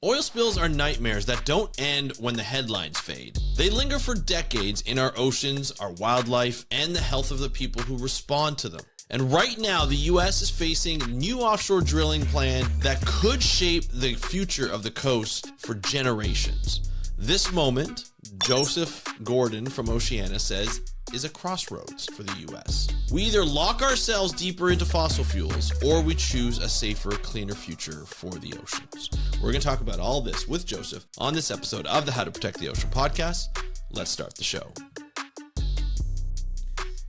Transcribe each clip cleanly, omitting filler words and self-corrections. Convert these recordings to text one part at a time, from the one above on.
Oil spills are nightmares that don't end when the headlines fade. They linger for decades in our oceans, our wildlife, and the health of the people who respond to them. And right now, the U.S. is facing a new offshore drilling plan that could shape the future of the coast for generations. This moment, Joseph Gordon from Oceana says, is a crossroads for the U.S. We either lock ourselves deeper into fossil fuels or we choose a safer, cleaner future for the oceans. We're going to talk about all this with Joseph on this episode of the How to Protect the Ocean podcast. Let's start the show.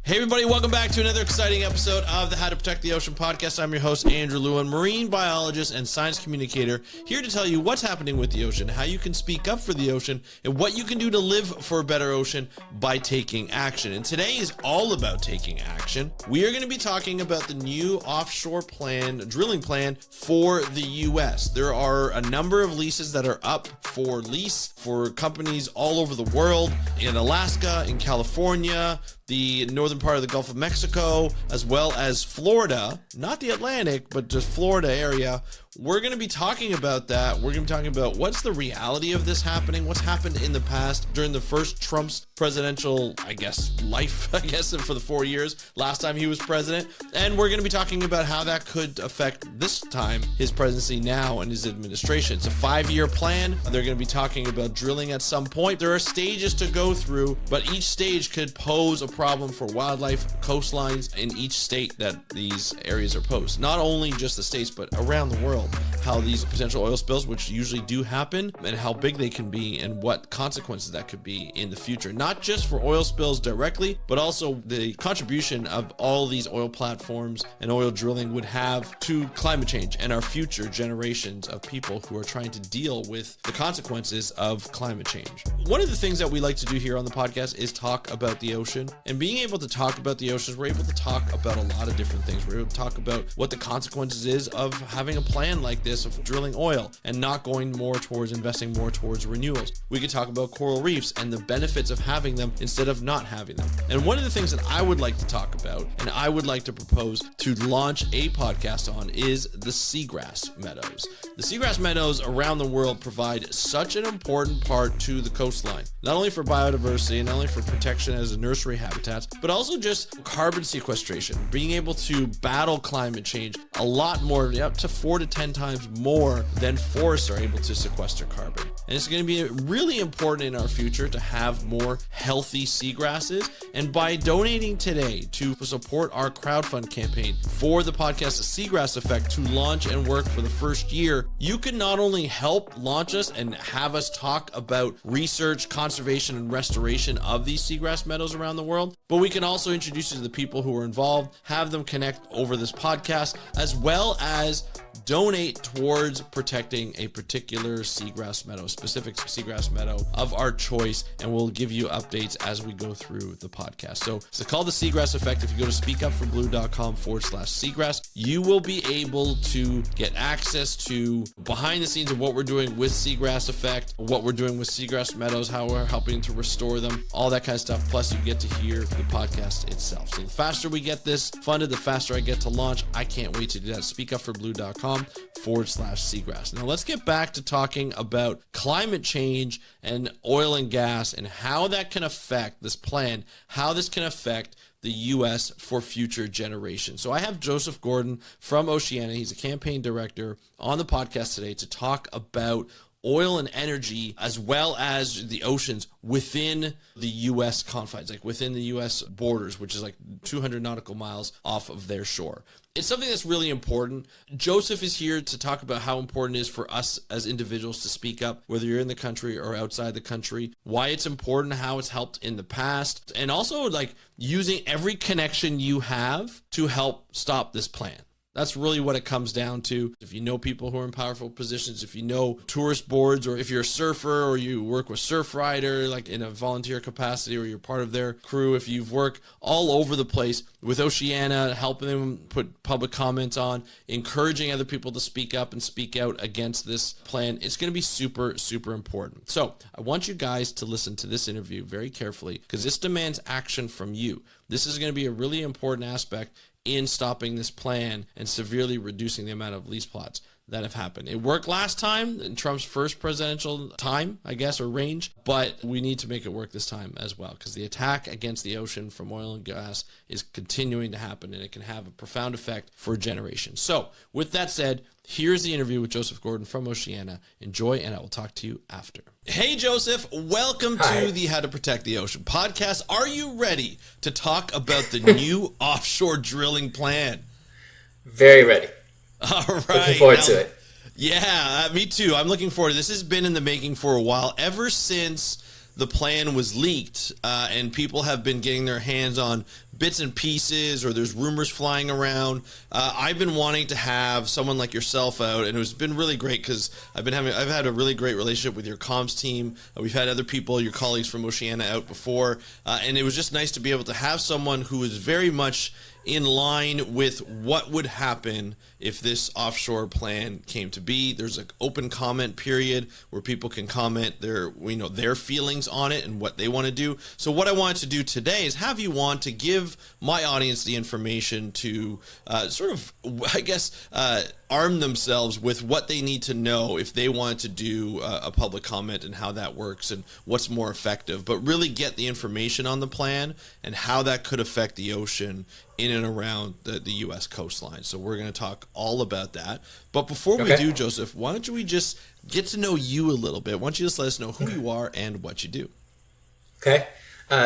Hey everybody, welcome back to another exciting episode of the How to Protect the Ocean podcast. I'm your host, Andrew Lewin, marine biologist and science communicator, here to tell you what's happening with the ocean, how you can speak up for the ocean, and what you can do to live for a better ocean by taking action. And today is all about taking action. We are going to be talking about the new offshore drilling plan for the U.S. There are a number of leases that are up for lease for companies all over the world, in Alaska, in California, the northern part of the Gulf of Mexico, as well as Florida, not the Atlantic, but just Florida area. We're going to be talking about that. We're going to be talking about what's the reality of this happening, what's happened in the past during the first Trump's presidential, life, for the 4 years, last time he was president. And we're going to be talking about how that could affect this time, his presidency now and his administration. It's a 5-year plan. They're going to be talking about drilling at some point. There are stages to go through, but each stage could pose a problem for wildlife, coastlines in each state that these areas are posed. Not only just the states, but around the world. How these potential oil spills, which usually do happen, and how big they can be and what consequences that could be in the future. Not just for oil spills directly, but also the contribution of all these oil platforms and oil drilling would have to climate change and our future generations of people who are trying to deal with the consequences of climate change. One of the things that we like to do here on the podcast is talk about the ocean. And being able to talk about the oceans, we're able to talk about a lot of different things. We're able to talk about what the consequences is of having a plan like this of drilling oil and not going more towards investing more towards renewals. We could talk about coral reefs and the benefits of having them instead of not having them. And one of the things that I would like to talk about and I would like to propose to launch a podcast on is the seagrass meadows. The seagrass meadows around the world provide such an important part to the coastline, not only for biodiversity and not only for protection as a nursery habitats, but also just carbon sequestration, being able to battle climate change a lot more, up to 4 to 10 times more than forests are able to sequester carbon. And it's going to be really important in our future to have more healthy seagrasses. And by donating today to support our crowdfund campaign for the podcast, The Seagrass Effect, to launch and work for the first year, you can not only help launch us and have us talk about research, conservation, and restoration of these seagrass meadows around the world, but we can also introduce you to the people who are involved, have them connect over this podcast, as well as donate towards protecting a particular seagrass meadow, specific seagrass meadow of our choice, and we'll give you updates as we go through the podcast. So it's called The Seagrass Effect. If you go to speakupforblue.com/seagrass, you will be able to get access to behind the scenes of what we're doing with Seagrass Effect, what we're doing with seagrass meadows, how we're helping to restore them, all that kind of stuff. Plus you get to hear the podcast itself. So the faster we get this funded, the faster I get to launch. I can't wait to do that. speakupforblue.com/seagrass. Now let's get back to talking about climate change and oil and gas and how that can affect this plan, how this can affect the U.S. for future generations. So I have Joseph Gordon from Oceana. He's a campaign director on the podcast today to talk about oil and energy, as well as the oceans within the U.S. confines, like within the U.S. borders, which is like 200 nautical miles off of their shore. It's something that's really important. Joseph is here to talk about how important it is for us as individuals to speak up, whether you're in the country or outside the country, why it's important, how it's helped in the past, and also like using every connection you have to help stop this plan. That's really what it comes down to. If you know people who are in powerful positions, if you know tourist boards, or if you're a surfer or you work with Surf Rider, like in a volunteer capacity, or you're part of their crew, if you've worked all over the place with Oceana, helping them put public comments on, encouraging other people to speak up and speak out against this plan, it's going to be super, super important. So I want you guys to listen to this interview very carefully, because this demands action from you. This is going to be a really important aspect in stopping this plan and severely reducing the amount of lease plots. that have happened. It worked last time in Trump's first presidential time, I guess, or range, but we need to make it work this time as well, because the attack against the ocean from oil and gas is continuing to happen, and it can have a profound effect for generations. So with that said, here's the interview with Joseph Gordon from Oceana. Enjoy, and I will talk to you after. Hey, Joseph, welcome to the How to Protect the Ocean podcast. Are you ready to talk about the new offshore drilling plan? Very ready. All right. Looking forward to it. Yeah, me too. I'm looking forward. This has been in the making for a while, ever since the plan was leaked, and people have been getting their hands on bits and pieces, or there's rumors flying around. I've been wanting to have someone like yourself out, and it's been really great because I've had a really great relationship with your comms team. We've had other people, your colleagues from Oceana, out before, and it was just nice to be able to have someone who is very much in line with what would happen if this offshore plan came to be. There's an open comment period where people can comment their feelings on it and what they want to do. So what I wanted to do today is have you on to give my audience the information to arm themselves with what they need to know if they want to do a public comment and how that works and what's more effective, but really get the information on the plan and how that could affect the ocean in and around the U.S. coastline. So we're going to talk all about that. But before we do, Joseph, why don't we just get to know you a little bit? Why don't you just let us know who you are and what you do? Okay.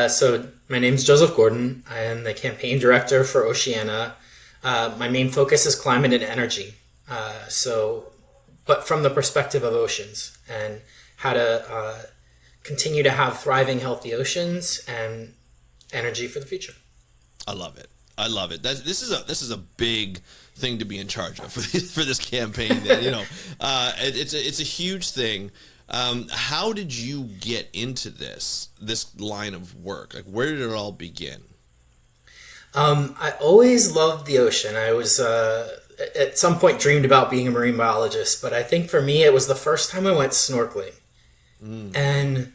So my name's Joseph Gordon. I am the campaign director for Oceana. My main focus is climate and energy. But from the perspective of oceans and how to continue to have thriving, healthy oceans and energy for the future. I love it. This is a big thing to be in charge of for this campaign. It's a huge thing. How did you get into this line of work? Like, where did it all begin? I always loved the ocean. I was at some point dreamed about being a marine biologist, but I think for me it was the first time I went snorkeling, and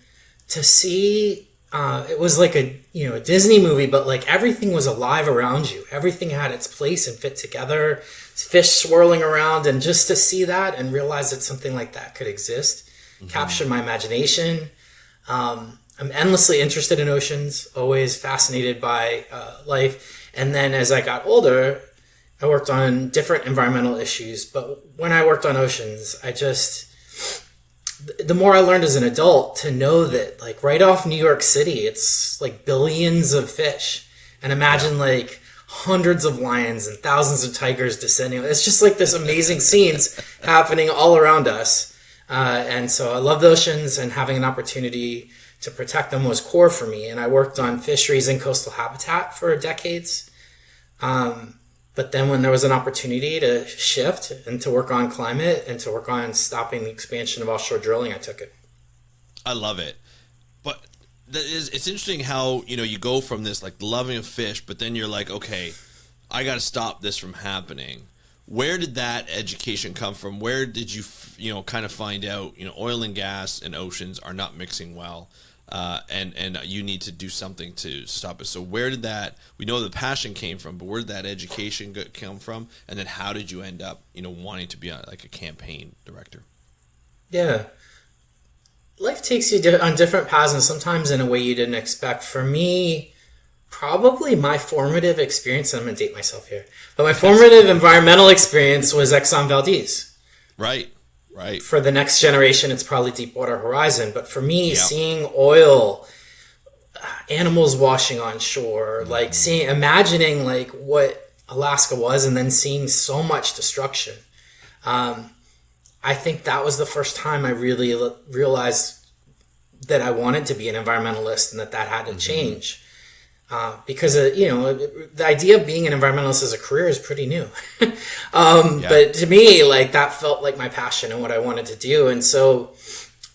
to see. It was like a Disney movie, but like everything was alive around you. Everything had its place and fit together. Fish swirling around, and just to see that and realize that something like that could exist captured my imagination. I'm endlessly interested in oceans, always fascinated by life. And then as I got older, I worked on different environmental issues. But when I worked on oceans, the more I learned as an adult to know that like right off New York City, it's like billions of fish, and imagine like hundreds of lions and thousands of tigers descending. It's just like this amazing scenes happening all around us. And so I love the oceans, and having an opportunity to protect them was core for me. And I worked on fisheries and coastal habitat for decades. But then when there was an opportunity to shift and to work on climate and to work on stopping the expansion of offshore drilling, I took it. I love it. But it's interesting how, you go from this like loving of fish, but then you're like, okay, I got to stop this from happening. Where did that education come from? Where did you, kind of find out, oil and gas and oceans are not mixing well? And you need to do something to stop it. So where did we know the passion came from, but where did that education come from? And then how did you end up, wanting to be like a campaign director? Yeah. Life takes you on different paths, and sometimes in a way you didn't expect. For me, probably my formative experience, I'm going to date myself here, but my formative environmental experience was Exxon Valdez. Right. For the next generation, it's probably Deepwater Horizon. But for me, seeing oil, animals washing on shore, imagining like what Alaska was, and then seeing so much destruction. I think that was the first time I really realized that I wanted to be an environmentalist, and that had to change. Because the idea of being an environmentalist as a career is pretty new. But to me, like, that felt like my passion and what I wanted to do. And so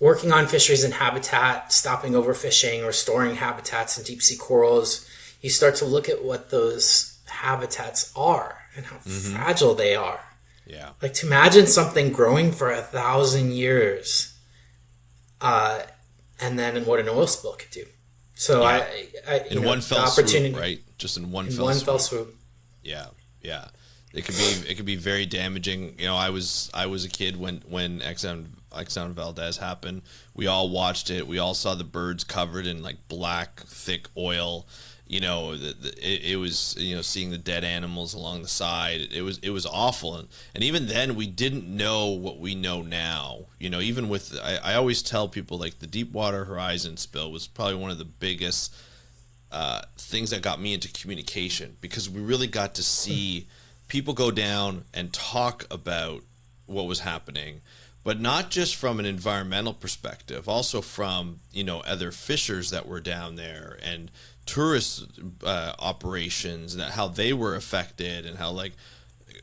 working on fisheries and habitat, stopping overfishing, restoring habitats and deep sea corals, you start to look at what those habitats are and how fragile they are. Yeah. Like, to imagine something growing for 1,000 years, and then what an oil spill could do. So in one fell swoop, right? Just in one fell swoop. swoop. Yeah. it could be very damaging. You know, I was a kid when Exxon Valdez happened. We all watched it. We all saw the birds covered in like black, thick oil. You know, it was, you know, seeing the dead animals along the side. It was awful, and even then we didn't know what we know now. You know, even with I always tell people, like, the Deepwater Horizon spill was probably one of the biggest things that got me into communication, because we really got to see people go down and talk about what was happening, but not just from an environmental perspective, also from, you know, other fishers that were down there and tourist operations, and how they were affected, and how like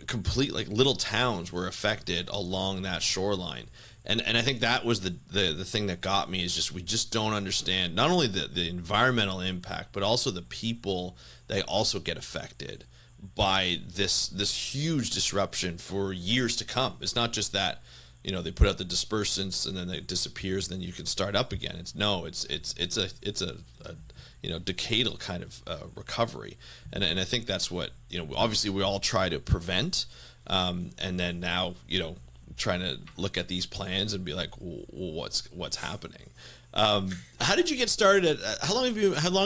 complete like little towns were affected along that shoreline. And I think that was the thing that got me, is just we just don't understand not only the environmental impact, but also the people that also get affected by this huge disruption for years to come. It's not just that, you know, they put out the dispersants and then it disappears, and then you can start up again. It's a you know, decadal kind of recovery, and I think that's what, you know, obviously we all try to prevent, and then now, you know, trying to look at these plans and be like, well, what's happening? How did you get started? How long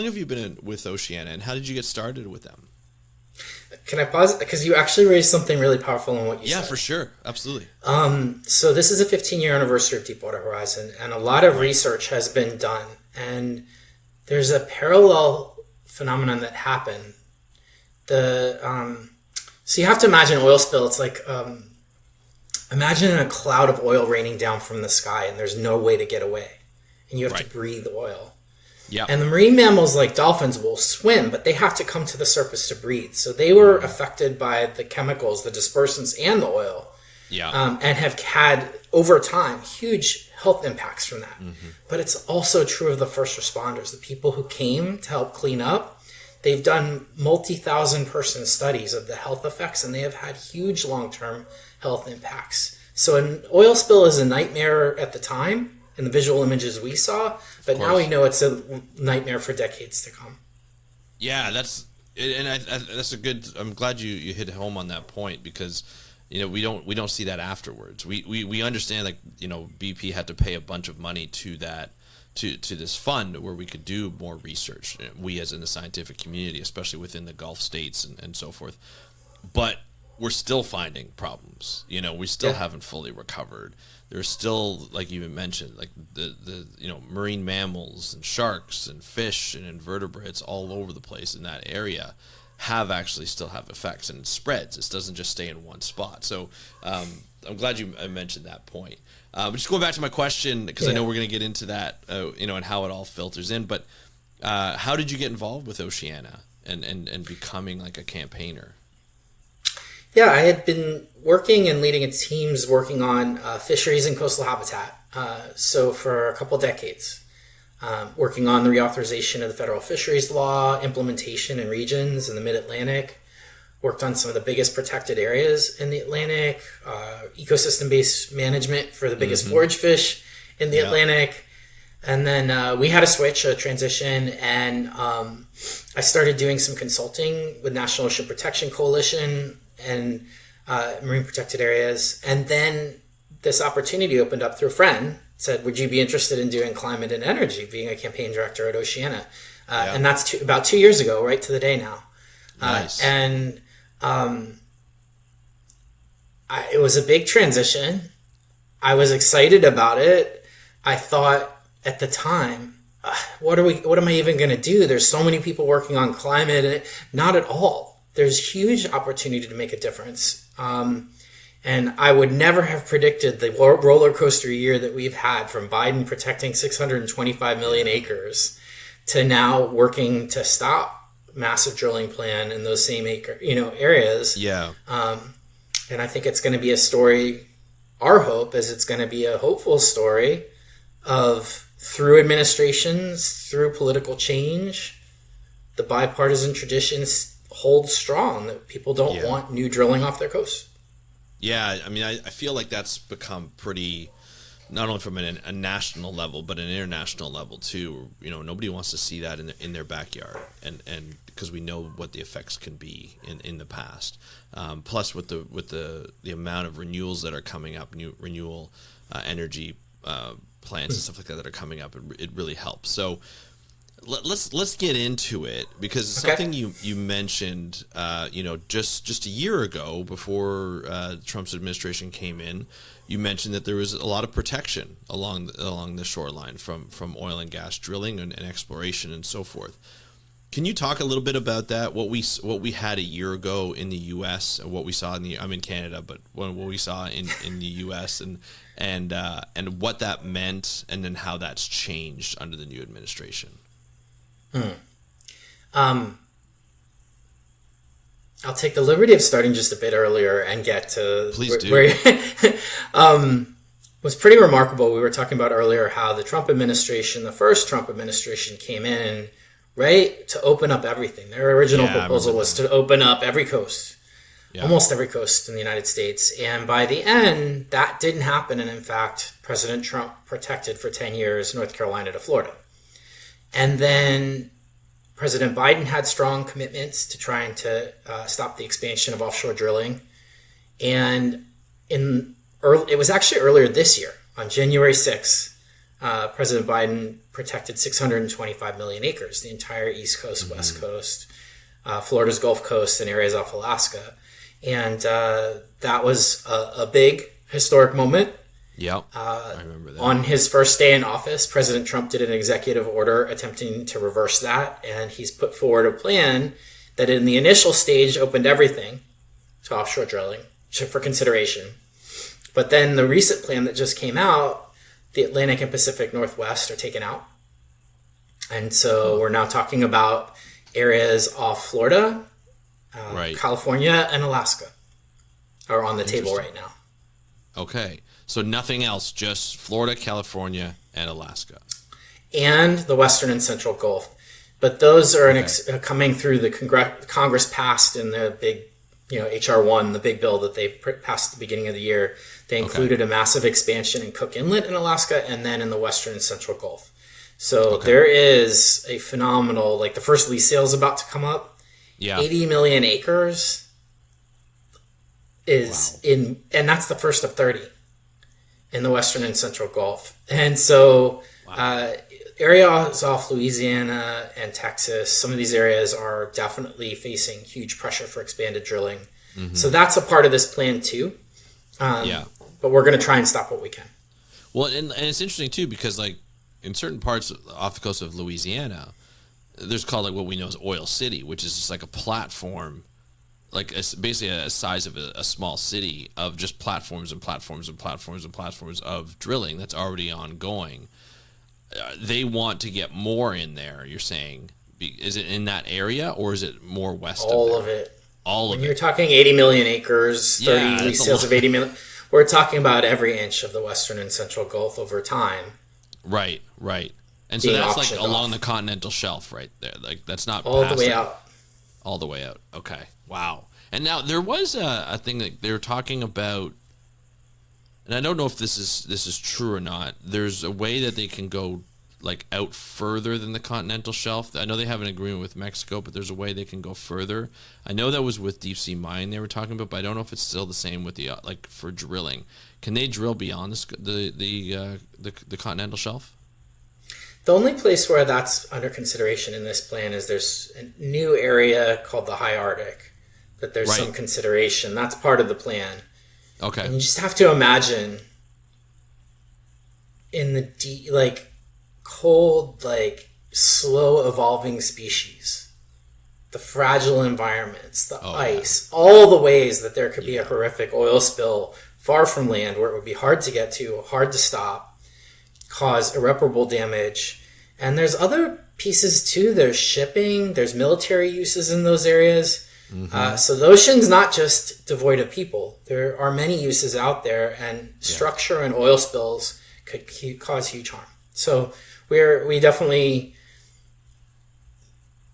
have you been with Oceana, and how did you get started with them? Can I pause? Because you actually raised something really powerful in what you said. Yeah, for sure. Absolutely. So this is a 15-year anniversary of Deepwater Horizon, and a lot of research has been done. And there's a parallel phenomenon that happened. So you have to imagine an oil spill. It's like, imagine a cloud of oil raining down from the sky, and there's no way to get away. And you have to breathe oil. Yeah. And the marine mammals, like dolphins, will swim, but they have to come to the surface to breathe. So they were affected by the chemicals, the dispersants, and the oil. Yeah. And have had, over time, huge health impacts from that. Mm-hmm. But it's also true of the first responders, the people who came to help clean up. They've done multi-thousand person studies of the health effects, and they have had huge long-term health impacts. So an oil spill is a nightmare at the time, in the visual images we saw, but now we know it's a nightmare for decades to come. Yeah, that's a good. I'm glad you hit home on that point, because, you know, we don't see that afterwards. We understand, like, you know, BP had to pay a bunch of money to that to this fund where we could do more research. We, as in the scientific community, especially within the Gulf states and so forth, but we're still finding problems. You know, we still haven't fully recovered. There's still, like you mentioned, like the you know, marine mammals and sharks and fish and invertebrates all over the place in that area still have effects, and it spreads. It doesn't just stay in one spot. So I'm glad you mentioned that point. But just going back to my question, because I know we're going to get into that, you know, and how it all filters in. But how did you get involved with Oceana and becoming like a campaigner? Yeah, I had been working and leading teams working on fisheries and coastal habitat. So for a couple decades, working on the reauthorization of the federal fisheries law, implementation in regions in the mid-Atlantic, worked on some of the biggest protected areas in the Atlantic, ecosystem-based management for the biggest forage fish in the Atlantic. And then we had a transition, and I started doing some consulting with National Ocean Protection Coalition and marine protected areas. And then this opportunity opened up through a friend, said, would you be interested in doing climate and energy, being a campaign director at Oceana? And that's about 2 years ago, right to the day now. Nice. It was a big transition. I was excited about it. I thought at the time, what am I even going to do? There's so many people working on climate, and not at all. There's huge opportunity to make a difference. And I would never have predicted the roller coaster year that we've had, from Biden protecting 625 million acres to now working to stop massive drilling plan in those same areas. Yeah. And I think it's going to be a story. Our hope is it's going to be a hopeful story of, through administrations, through political change, the bipartisan traditions hold strong, that people don't want new drilling off their coast. Yeah, I mean, I feel like that's become pretty not only from a national level, but an international level too. Nobody wants to see that in their backyard, and because we know what the effects can be in the past. Plus, with the amount of renewals that are coming up, new renewal energy plants and stuff like that are coming up, it really helps. So let's get into it, because it's something you mentioned. Just a year ago, before Trump's administration came in, you mentioned that there was a lot of protection along the shoreline from oil and gas drilling and exploration and so forth. Can you talk a little bit about that? What we had a year ago in the U.S. and what we saw I'm in Canada, but what we saw in the U.S. and what that meant, and then how that's changed under the new administration. I'll take the liberty of starting just a bit earlier and get to Please do. Was pretty remarkable. We were talking about earlier how the first Trump administration came in, right, to open up everything. Their original proposal was to open up every coast, almost every coast in the United States. And by the end, that didn't happen. And in fact, President Trump protected for 10 years North Carolina to Florida. And then President Biden had strong commitments to trying to stop the expansion of offshore drilling. And it was actually earlier this year, on January 6th, President Biden protected 625 million acres, the entire East Coast, West Coast, Florida's Gulf Coast, and areas off Alaska. And that was a big historic moment. Yeah, I remember that. On his first day in office, President Trump did an executive order attempting to reverse that, and he's put forward a plan that in the initial stage opened everything to offshore drilling for consideration. But then the recent plan that just came out, the Atlantic and Pacific Northwest are taken out. And so we're now talking about areas off Florida, California, and Alaska are on the table right now. Okay. So nothing else, just Florida, California, and Alaska. And the Western and Central Gulf. But those are coming through the Congress passed in the big, H.R. 1, the big bill that they passed at the beginning of the year. They included a massive expansion in Cook Inlet in Alaska and then in the Western and Central Gulf. So there is a phenomenal, the first lease sale is about to come up. Yeah. 80 million acres is and that's the first of 30. In the Western and Central Gulf. And so areas off Louisiana and Texas, some of these areas are definitely facing huge pressure for expanded drilling. Mm-hmm. So that's a part of this plan too. But we're going to try and stop what we can. Well, and it's interesting too, because in certain parts off the coast of Louisiana, there's called what we know as Oil City, which is just a platform, it's basically a size of a small city of just platforms and platforms and platforms and platforms of drilling that's already ongoing. They want to get more in there, you're saying. Is it in that area, or is it more west All of there? of it. All of it. You're talking 80 million acres, 30 lease sales of 80 million. We're talking about every inch of the Western and Central Gulf over time. Right. And so that's along the continental shelf right there. That's not all the way out. All the way out. Okay. Wow. And now there was a thing that they were talking about, and I don't know if this is true or not. There's a way that they can go out further than the continental shelf. I know they have an agreement with Mexico, but there's a way they can go further. I know that was with deep sea mine they were talking about, but I don't know if it's still the same with the for drilling. Can they drill beyond the continental shelf? The only place where that's under consideration in this plan is there's a new area called the High Arctic, that there's some consideration. That's part of the plan. Okay. And you just have to imagine in the deep, cold, slow evolving species, the fragile environments, the ice, all the ways that there could be a horrific oil spill far from land where it would be hard to get to, hard to stop, cause irreparable damage. And there's other pieces too. There's shipping, there's military uses in those areas. Mm-hmm. So the ocean's not just devoid of people. There are many uses out there, and structure and oil spills could cause huge harm. So we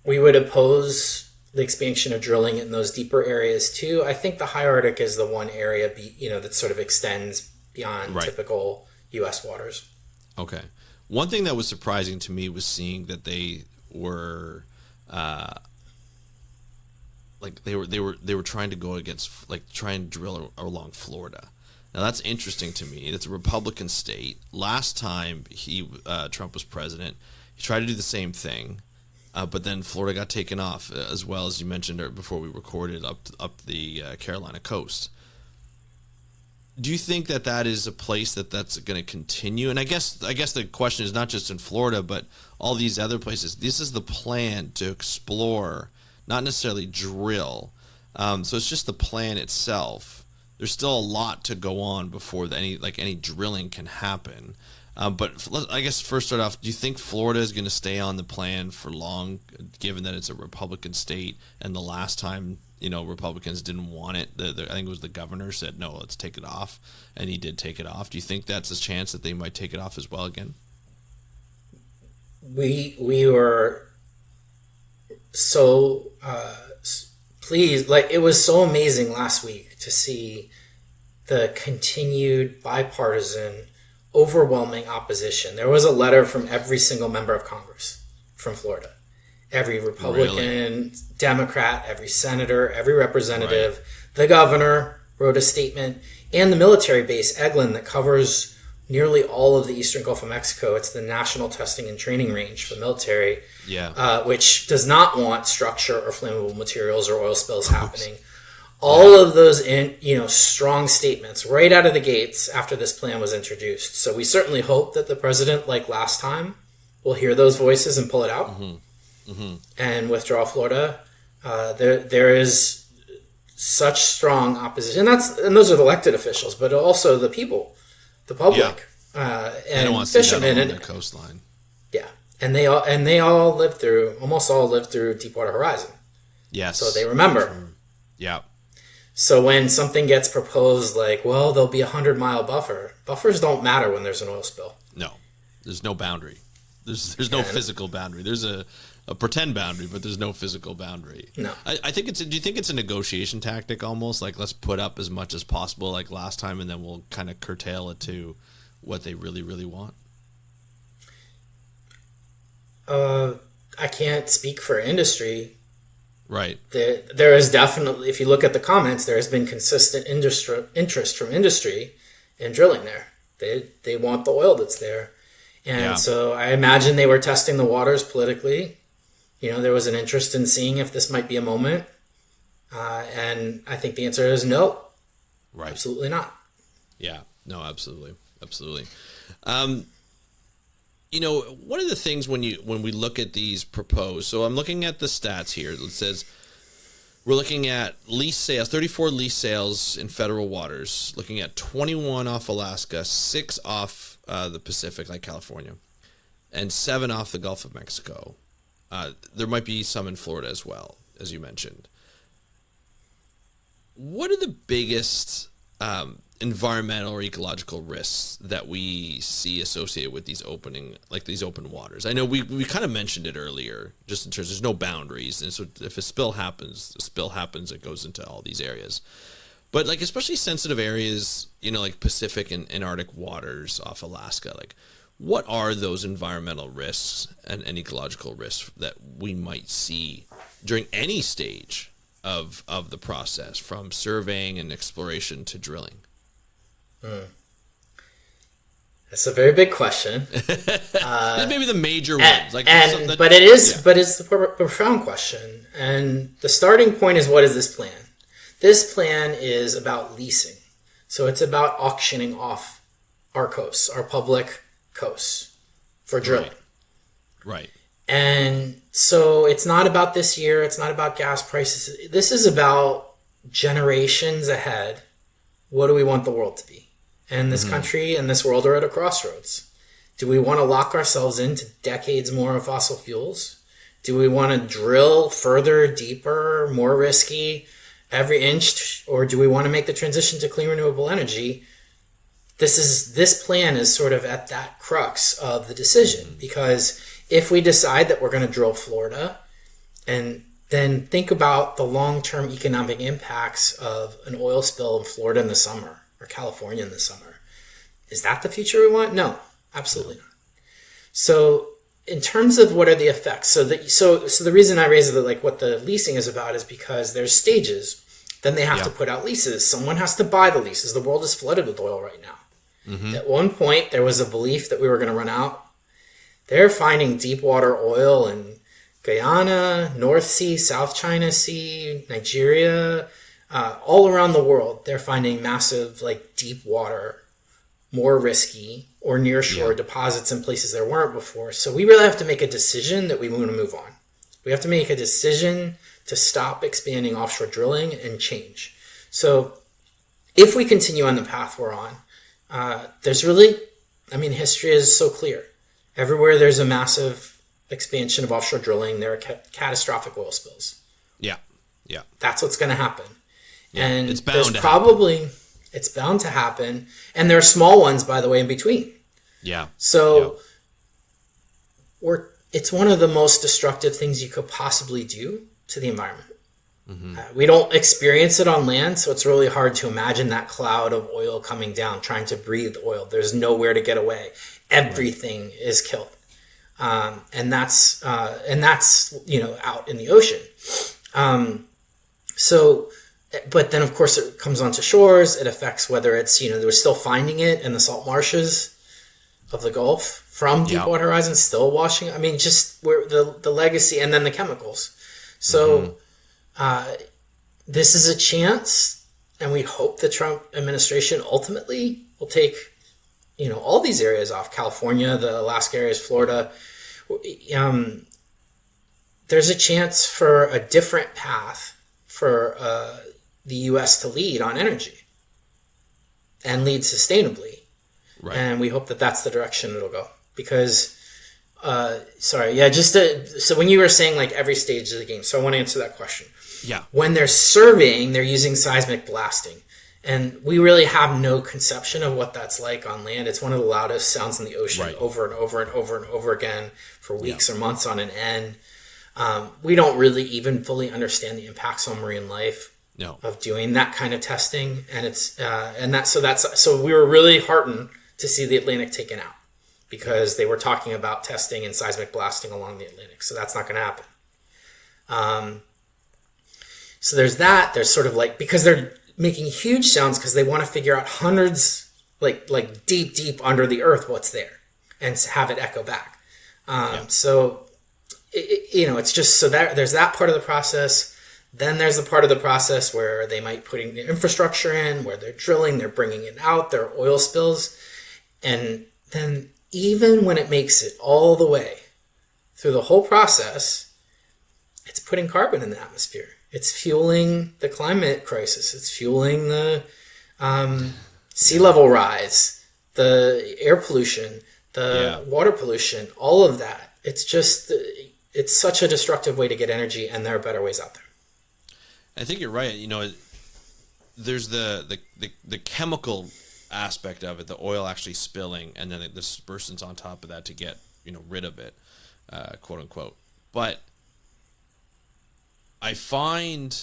would oppose the expansion of drilling in those deeper areas too. I think the High Arctic is the one area that sort of extends beyond typical U.S. waters. Okay. One thing that was surprising to me was seeing that they were, they were trying to go against, try and drill along Florida. Now that's interesting to me. It's a Republican state. Last time Trump was president, he tried to do the same thing, but then Florida got taken off, as well as you mentioned before we recorded, up the Carolina coast. Do you think that is a place that's going to continue? And I guess the question is not just in Florida, but all these other places. This is the plan to explore, not necessarily drill. So it's just the plan itself. There's still a lot to go on before any drilling can happen. But I guess first start off, do you think Florida is going to stay on the plan for long, given that it's a Republican state, and the last time Republicans didn't want it, I think it was the governor said, no, let's take it off, and he did take it off. Do you think that's a chance that they might take it off as well again? We were so pleased. It was so amazing last week to see the continued bipartisan, overwhelming opposition. There was a letter from every single member of Congress from Florida. Every Republican, really? Democrat, every senator, every representative. Right. The governor wrote a statement, and the military base, Eglin, that covers nearly all of the eastern Gulf of Mexico. It's the National Testing and Training Range for the military, which does not want structure or flammable materials or oil spills happening. All of those strong statements right out of the gates after this plan was introduced. So we certainly hope that the president, like last time, will hear those voices and pull it out. Mm-hmm. Mm-hmm. And withdraw Florida. There is such strong opposition, and those are the elected officials, but also the people, the public, and fishermen and their coastline. Yeah, and they all almost all lived through Deepwater Horizon. Yes, so they remember. Yeah. So when something gets proposed, there'll be 100-mile buffer. Buffers don't matter when there's an oil spill. No, there's no boundary. There's no physical boundary. There's a pretend boundary, but there's no physical boundary. No. I think do you think it's a negotiation tactic almost? Let's put up as much as possible like last time, and then we'll kind of curtail it to what they really, really want? I can't speak for industry. Right. There is definitely, if you look at the comments, there has been consistent interest from industry in drilling there. They want the oil that's there. And so I imagine they were testing the waters politically. There was an interest in seeing if this might be a moment. And I think the answer is no. Right. Absolutely not. Yeah. No, absolutely. Absolutely. One of the things when we look at these proposed, so I'm looking at the stats here. It says we're looking at lease sales, 34 lease sales in federal waters, looking at 21 off Alaska, 6 off the Pacific, like California, and 7 off the Gulf of Mexico. There might be some in Florida as well, as you mentioned. What are the biggest environmental or ecological risks that we see associated with these open waters? I know we kind of mentioned it earlier, just in terms there's no boundaries, and so if a spill happens, it goes into all these areas. But especially sensitive areas, like Pacific and Arctic waters off Alaska, what are those environmental risks and ecological risks that we might see during any stage of the process, from surveying and exploration to drilling? That's a very big question. Maybe the major ones, but it's the profound question. And the starting point is, what is this plan? This plan is about leasing, so it's about auctioning off our coasts, our public coasts, for drilling. Right. And so it's not about this year. It's not about gas prices. This is about generations ahead. What do we want the world to be? And this country and this world are at a crossroads. Do we want to lock ourselves into decades more of fossil fuels? Do we want to drill further, deeper, more risky every inch? Or do we want to make the transition to clean, renewable energy? This plan is sort of at that crux of the decision, because if we decide that we're going to drill Florida, and then think about the long-term economic impacts of an oil spill in Florida in the summer or California in the summer. Is that the future we want? No, absolutely not. So in terms of what are the effects, so the reason I raise it, like what the leasing is about, is because there's stages. Then they have to put out leases. Someone has to buy the leases. The world is flooded with oil right now. Mm-hmm. At one point, there was a belief that we were going to run out. They're finding deep water oil in Guyana, North Sea, South China Sea, Nigeria, all around the world. They're finding massive, like, deep water, more risky, or near shore deposits in places there weren't before. So we really have to make a decision that we want to move on. We have to make a decision to stop expanding offshore drilling and change. So if we continue on the path we're on, history is so clear. Everywhere there's a massive expansion of offshore drilling, there are catastrophic oil spills. Yeah. That's what's going to happen. Yeah, and it's bound to happen. It's bound to happen. And there are small ones, by the way, in between. Yeah. So it's one of the most destructive things you could possibly do to the environment. Mm-hmm. We don't experience it on land, so it's really hard to imagine that cloud of oil coming down, trying to breathe oil. There's nowhere to get away. Everything is killed. And that's out in the ocean. But then of course it comes onto shores. It affects whether it's, they're still finding it in the salt marshes of the Gulf from Deepwater Horizon, still washing. I mean, just where the legacy, and then the chemicals. So this is a chance, and we hope the Trump administration ultimately will take, all these areas off. California, the Alaska areas, Florida. There's a chance for a different path for the U.S. to lead on energy and lead sustainably. Right. And we hope that that's the direction it'll go. Because, so when you were saying like every stage of the game, so I want to answer that question. Yeah. When they're surveying, they're using seismic blasting. And we really have no conception of what that's like on land. It's one of the loudest sounds in the ocean, over and over and over and over again for weeks or months on an end. We don't really even fully understand the impacts on marine life of doing that kind of testing. And so we were really heartened to see the Atlantic taken out, because they were talking about testing and seismic blasting along the Atlantic. So that's not going to happen. So there's that. There's sort of like, because they're making huge sounds because they want to figure out hundreds, like deep under the earth, what's there, and have it echo back. So, it's just, so that there's that part of the process. Then there's the part of the process where they might putting the infrastructure in, where they're drilling, they're bringing it out, there are oil spills. And then even when it makes it all the way through the whole process, it's putting carbon in the atmosphere. It's fueling the climate crisis. It's fueling the sea level rise, the air pollution, the water pollution, all of that. It's just, it's such a destructive way to get energy, and there are better ways out there. I think you're right. There's the chemical aspect of it, the oil actually spilling, and then the dispersants on top of that to get rid of it, quote unquote. But I find,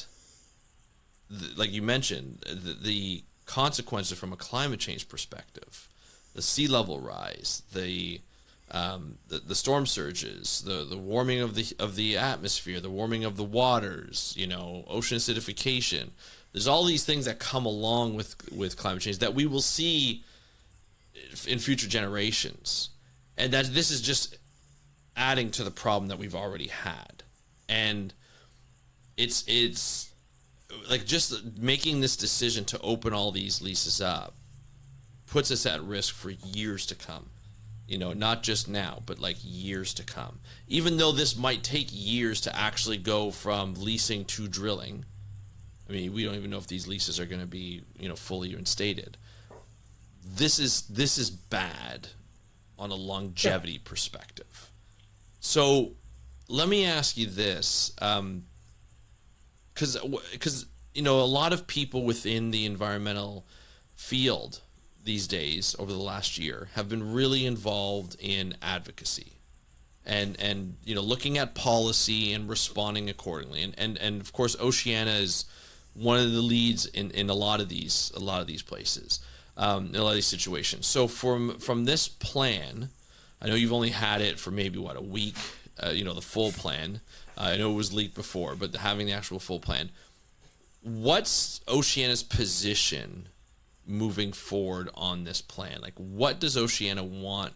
like you mentioned, the consequences from a climate change perspective, the sea level rise, the storm surges, the warming of the atmosphere, the warming of the waters, ocean acidification. There's all these things that come along with climate change that we will see in future generations, and that this is just adding to the problem that we've already had. And it's like just making this decision to open all these leases up puts us at risk for years to come. Not just now, but like years to come. Even though this might take years to actually go from leasing to drilling. I mean, we don't even know if these leases are going to be, fully reinstated. This is bad on a longevity perspective. So let me ask you this, because a lot of people within the environmental field these days over the last year have been really involved in advocacy and looking at policy and responding accordingly. And of course, Oceana is one of the leads in a lot of these places. in a lot of these situations. So from this plan, I know you've only had it for maybe a week. The full plan. I know it was leaked before, but having the actual full plan. What's Oceana's position moving forward on this plan? Like, what does Oceana want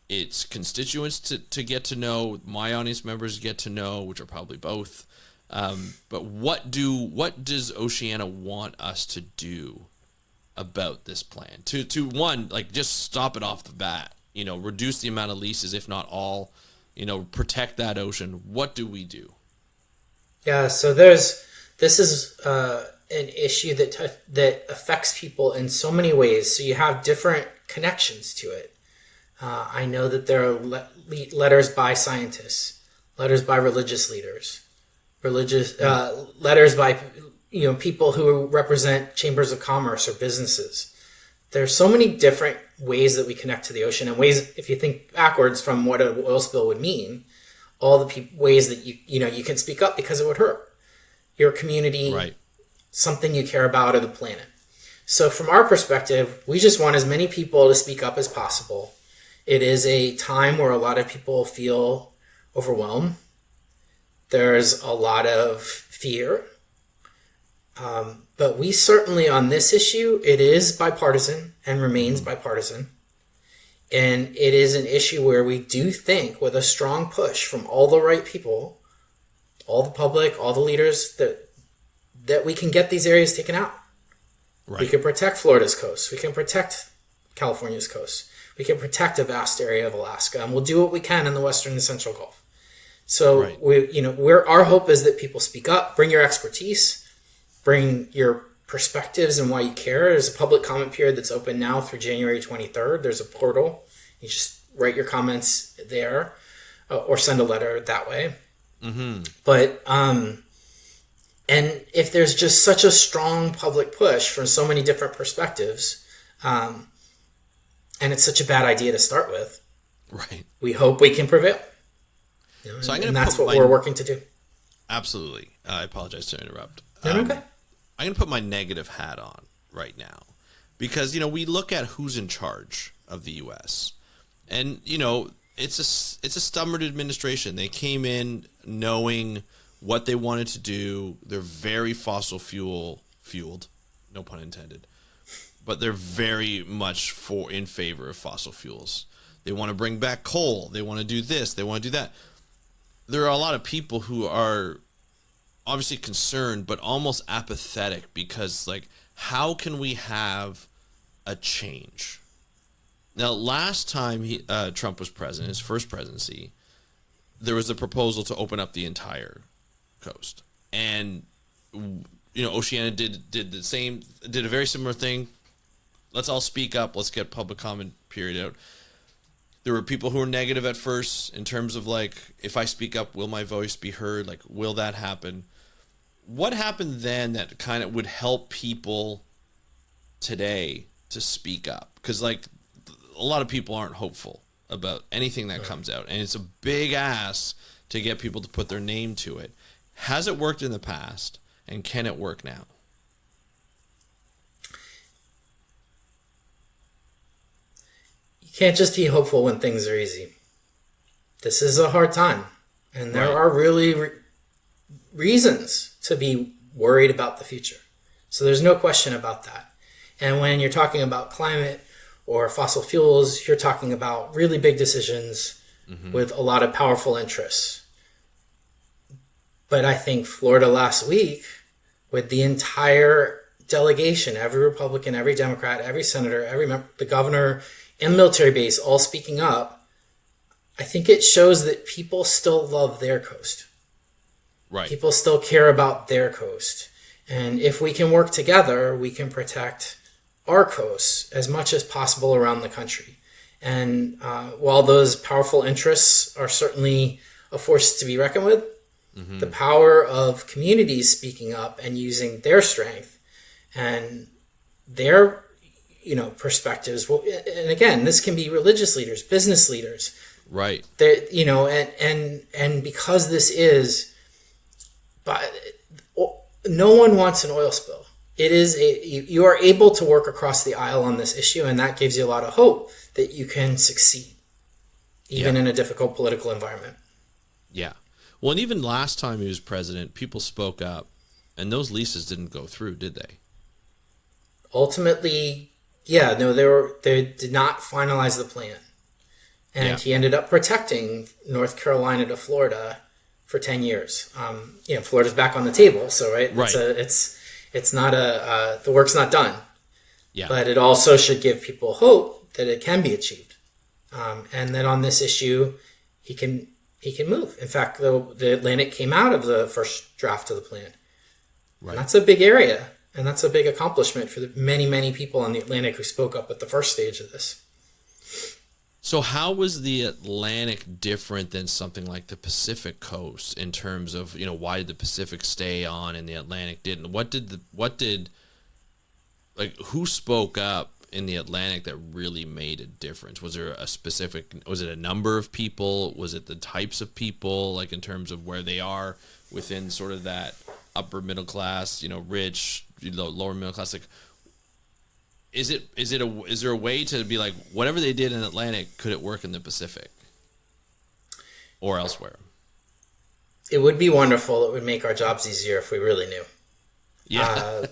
its constituents to get to know, my audience members get to know, which are probably both? But what does Oceana want us to do about this plan? To one, like, just stop it off the bat. Reduce the amount of leases, if not all. Protect that ocean. What do we do? Yeah, so this is an issue that affects people in so many ways. So you have different connections to it. I know that there are letters by scientists, letters by religious leaders, letters by people who represent chambers of commerce or businesses. There's so many different ways that we connect to the ocean, and ways, if you think backwards from what an oil spill would mean, all the ways that you can speak up because it would hurt your community, right, something you care about, or the planet. So from our perspective, we just want as many people to speak up as possible. It is a time where a lot of people feel overwhelmed. There's a lot of fear. But we certainly, on this issue, it is bipartisan and remains bipartisan. And it is an issue where we do think, with a strong push from all the right people, all the public, all the leaders, that we can get these areas taken out. Right. We can protect Florida's coast. We can protect California's coast. We can protect a vast area of Alaska. And we'll do what we can in the Western and Central Gulf. So right. Our hope is that people speak up, bring your expertise, bring your perspectives and why you care. There's a public comment period that's open now through January 23rd. There's a portal. You just write your comments there, or send a letter that way. Mm-hmm. But and if there's just such a strong public push from so many different perspectives, and it's such a bad idea to start with, right? We hope we can prevail. So and that's what we're working to do. Absolutely. I apologize to interrupt. No, okay. I'm going to put my negative hat on right now, because, we look at who's in charge of the U.S. and, it's a stubborn administration. They came in knowing what they wanted to do. They're very fossil fueled, no pun intended, but they're very much in favor of fossil fuels. They want to bring back coal. They want to do this. They want to do that. There are a lot of people who are obviously concerned, but almost apathetic, because, like, how can we have a change? Now, last time Trump was president, his first presidency, there was a proposal to open up the entire coast, and Oceana did a very similar thing. Let's all speak up. Let's get public comment period out. There were people who were negative at first in terms of, like, if I speak up, will my voice be heard? Like, will that happen? What happened then that kind of would help people today to speak up? Because, like, a lot of people aren't hopeful about anything that comes out, and it's a big ask to get people to put their name to it. Has it worked in the past, and can it work now? You can't just be hopeful when things are easy. This is a hard time, and there are really reasons to be worried about the future. So there's no question about that. And when you're talking about climate or fossil fuels, you're talking about really big decisions with a lot of powerful interests. But I think Florida last week, with the entire delegation, every Republican, every Democrat, every senator, every member, the governor, and military base all speaking up, I think it shows that people still love their coast. Right. People still care about their coast. And if we can work together, we can protect our coast as much as possible around the country. And while those powerful interests are certainly a force to be reckoned with, the power of communities speaking up and using their strength and their perspectives. Well, and again, this can be religious leaders, business leaders. Right. And because this is, but no one wants an oil spill. it is you are able to work across the aisle on this issue, and that gives you a lot of hope that you can succeed, even in a difficult political environment. Yeah. Well, and even last time he was president, people spoke up, and those leases didn't go through, did they? Ultimately, they did not finalize the plan. And he ended up protecting North Carolina to Florida for 10 years. Florida's back on the table, so right. It's not the work's not done. Yeah. But it also should give people hope that it can be achieved, and that on this issue, he can move. In fact, the Atlantic came out of the first draft of the plan. Right. And that's a big area, and that's a big accomplishment for the many, many people on the Atlantic who spoke up at the first stage of this. So how was the Atlantic different than something like the Pacific coast in terms of, why did the Pacific stay on and the Atlantic didn't? Who spoke up in the Atlantic that really made a difference? Was there was it a number of people? Was it the types of people, like in terms of where they are within sort of that upper middle class, rich, lower middle class? Like, is there a way to be like, whatever they did in Atlantic, could it work in the Pacific or elsewhere? It would be wonderful. It would make our jobs easier if we really knew. Yeah.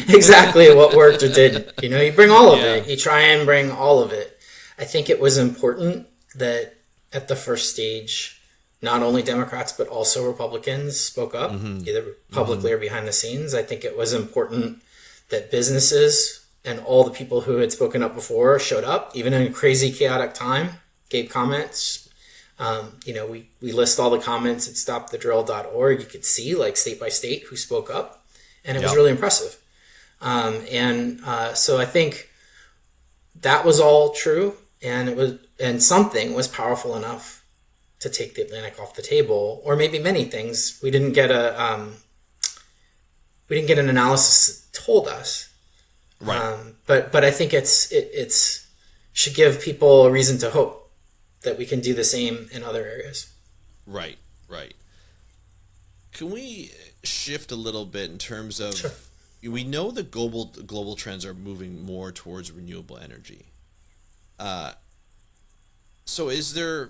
Exactly what worked or didn't. You bring all of it. You try and bring all of it. I think it was important that at the first stage, not only Democrats, but also Republicans spoke up, either publicly or behind the scenes. I think it was important that businesses and all the people who had spoken up before showed up, even in a crazy, chaotic time, gave comments. We list all the comments at stopthedrill.org. You could see, like, state by state who spoke up, and it was really impressive. So I think that was all true, and something was powerful enough to take the Atlantic off the table, or maybe many things. We didn't get an analysis that told us. Right. But I think it's should give people a reason to hope that we can do the same in other areas. Right. Can we shift a little bit in terms of, sure. We know the global trends are moving more towards renewable energy. So is there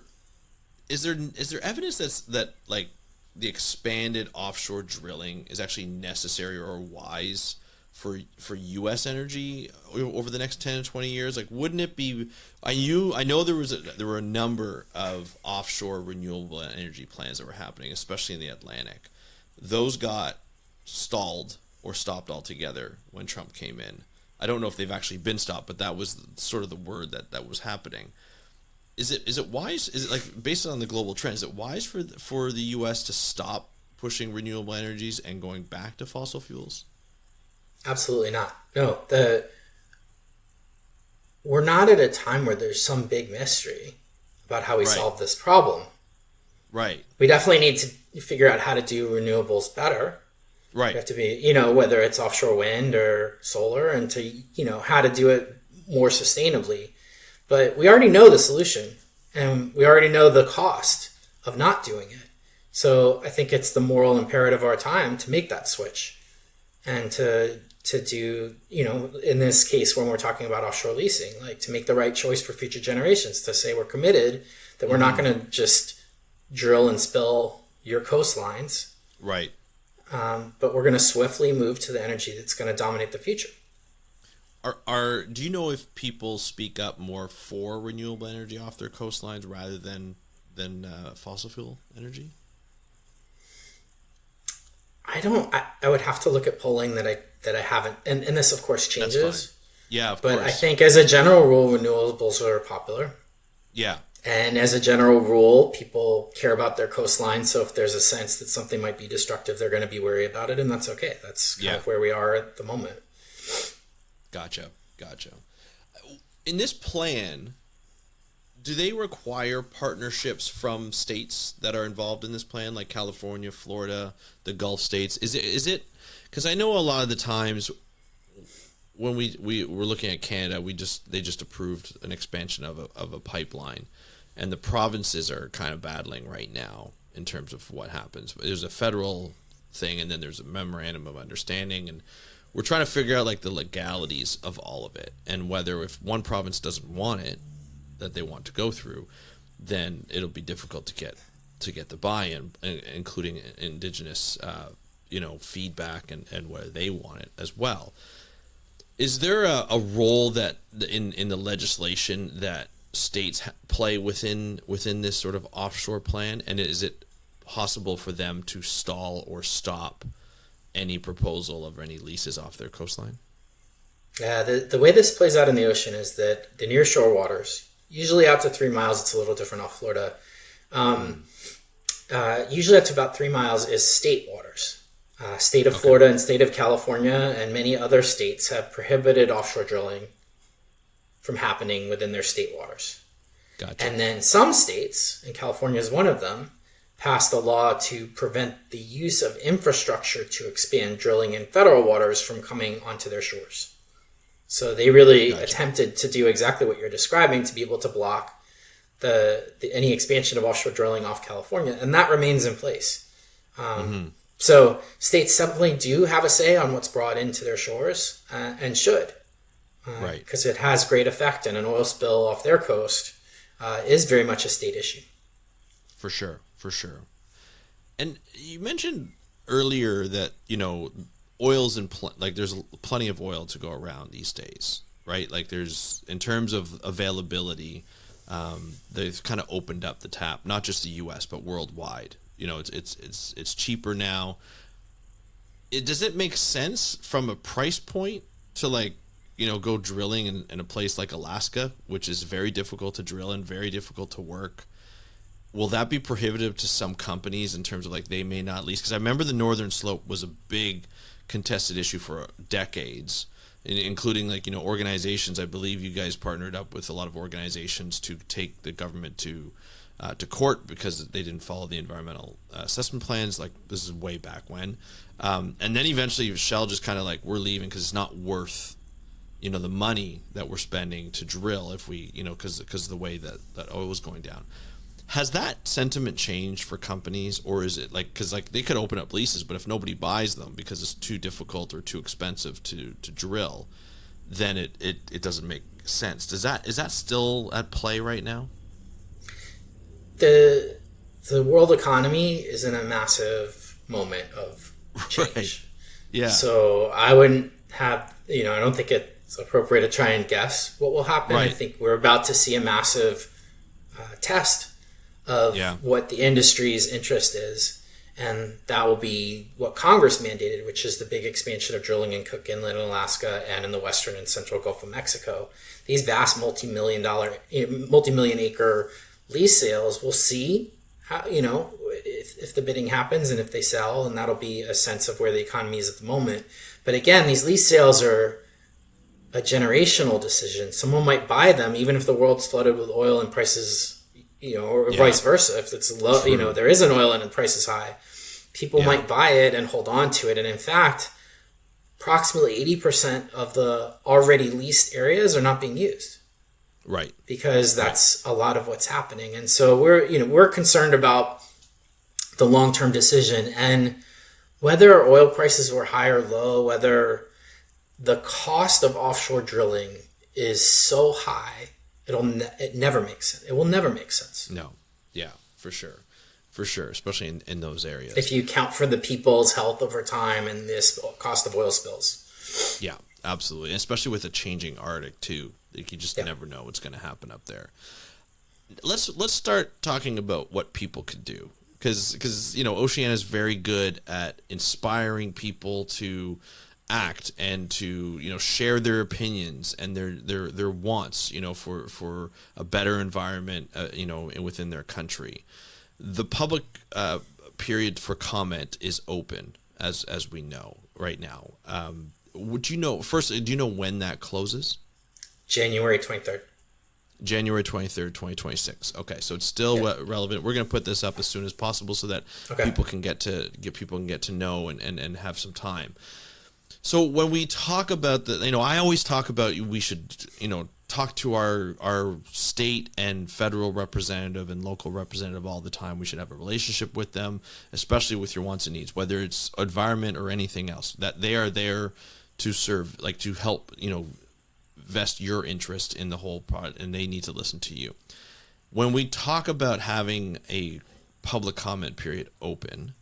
evidence that like the expanded offshore drilling is actually necessary or wise for U.S. energy over the next 10 to 20 years? Like, wouldn't it be? I know there were a number of offshore renewable energy plans that were happening, especially in the Atlantic. Those got stalled or stopped altogether when Trump came in. I don't know if they've actually been stopped, but that was sort of the word that was happening. Is it wise? Is it, like, based on the global trend, is it wise for the U.S. to stop pushing renewable energies and going back to fossil fuels? Absolutely not. No, we're not at a time where there's some big mystery about how we solve this problem. Right. We definitely need to figure out how to do renewables better. Right. We have to be, whether it's offshore wind or solar, and to, how to do it more sustainably. But we already know the solution, and we already know the cost of not doing it. So I think it's the moral imperative of our time to make that switch, and to do, in this case, when we're talking about offshore leasing, like, to make the right choice for future generations, to say we're committed, that we're not going to just drill and spill your coastlines. Right. But we're going to swiftly move to the energy that's going to dominate the future. Do you know if people speak up more for renewable energy off their coastlines rather than fossil fuel energy? I don't. I would have to look at polling that I haven't, and this of course changes. Yeah, of course. But I think as a general rule, renewables are popular. Yeah. And as a general rule, people care about their coastline. So if there's a sense that something might be destructive, they're going to be worried about it, and that's okay. That's kind of where we are at the moment. Gotcha. In this plan, do they require partnerships from states that are involved in this plan, like California, Florida, the Gulf states? Is it because I know a lot of the times when we were looking at Canada, they just approved an expansion of a pipeline, and the provinces are kind of battling right now in terms of what happens. There's a federal thing, and then there's a memorandum of understanding, and we're trying to figure out like the legalities of all of it, and whether if one province doesn't want it, that they want to go through, then it'll be difficult to get the buy-in, including indigenous, feedback and whether they want it as well. Is there a role that in the legislation that states play within this sort of offshore plan, and is it possible for them to stall or stop any proposal of any leases off their coastline? Yeah, the way this plays out in the ocean is that the nearshore waters, usually out to 3 miles, it's a little different off Florida. Usually up to about 3 miles is state waters. State of Florida and state of California and many other states have prohibited offshore drilling from happening within their state waters. Gotcha. And then some states, and California is one of them, passed a law to prevent the use of infrastructure to expand drilling in federal waters from coming onto their shores. So they really attempted to do exactly what you're describing, to be able to block any expansion of offshore drilling off California, and that remains in place. So states definitely do have a say on what's brought into their shores, and should, right? Because it has great effect, and an oil spill off their coast is very much a state issue. For sure. And you mentioned earlier that oil's there's plenty of oil to go around these days, right? Like there's, in terms of availability, they've kind of opened up the tap, not just the U.S. but worldwide. It's cheaper now. Does it make sense from a price point to go drilling in a place like Alaska, which is very difficult to drill and very difficult to work? Will that be prohibitive to some companies in terms of they may not lease? Because I remember the Northern Slope was a big contested issue for decades, including organizations. I believe you guys partnered up with a lot of organizations to take the government to court because they didn't follow the environmental assessment plans. This is way back when, and then eventually Shell just kind of we're leaving because it's not worth the money that we're spending to drill if we because of the way that oil was going down. Has that sentiment changed for companies, or is it because they could open up leases, but if nobody buys them because it's too difficult or too expensive to drill, then it doesn't make sense? Is that still at play right now? The world economy is in a massive moment of change. Right. Yeah. So I wouldn't have I don't think it's appropriate to try and guess what will happen. Right. I think we're about to see a massive test of what the industry's interest is, and that will be what Congress mandated, which is the big expansion of drilling in Cook Inlet in Alaska and in the western and central Gulf of Mexico. These vast multi-million acre lease sales, we'll see how if the bidding happens and if they sell, and that'll be a sense of where the economy is at the moment. But again, these lease sales are a generational decision. Someone might buy them even if the world's flooded with oil and prices, or vice versa. If it's low, there isn't oil and the price is high, people might buy it and hold on to it. And in fact, approximately 80% of the already leased areas are not being used. Right. Because that's a lot of what's happening. And so we're concerned about the long-term decision, and whether oil prices were high or low, whether the cost of offshore drilling is so high, it never makes sense. It will never make sense. No. Yeah, for sure, especially in those areas. If you account for the people's health over time and this cost of oil spills. Yeah, absolutely, and especially with a changing Arctic too. You just never know what's going to happen up there. Let's start talking about what people could do, because Oceana is very good at inspiring people to act and to share their opinions and their wants for a better environment within their country. The public period for comment is open, as we know right now. Do you know when that closes? January 23rd. January 23rd, 2026. Okay, so it's still relevant. We're going to put this up as soon as possible so that people can get to know and have some time. So when we talk about I always talk about we should talk to our state and federal representative and local representative all the time. We should have a relationship with them, especially with your wants and needs, whether it's environment or anything else. That they are there to serve, like to help, vest your interest in the whole product, and they need to listen to you. When we talk about having a public comment period open,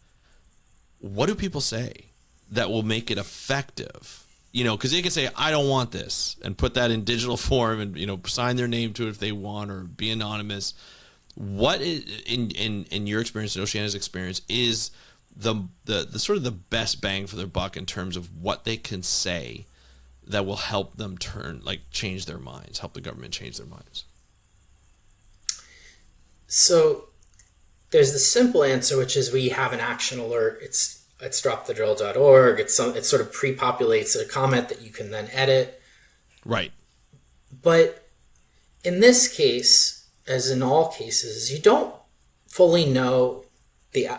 what do people say that will make it effective? Because they can say, I don't want this, and put that in digital form and, sign their name to it if they want, or be anonymous. What is, in your experience, in Oceana's experience, is the sort of the best bang for their buck in terms of what they can say that will help them change their minds, help the government change their minds? So there's the simple answer, which is we have an action alert. It's dropthedrill.org. It sort of pre-populates a comment that you can then edit. Right. But in this case, as in all cases, you don't fully know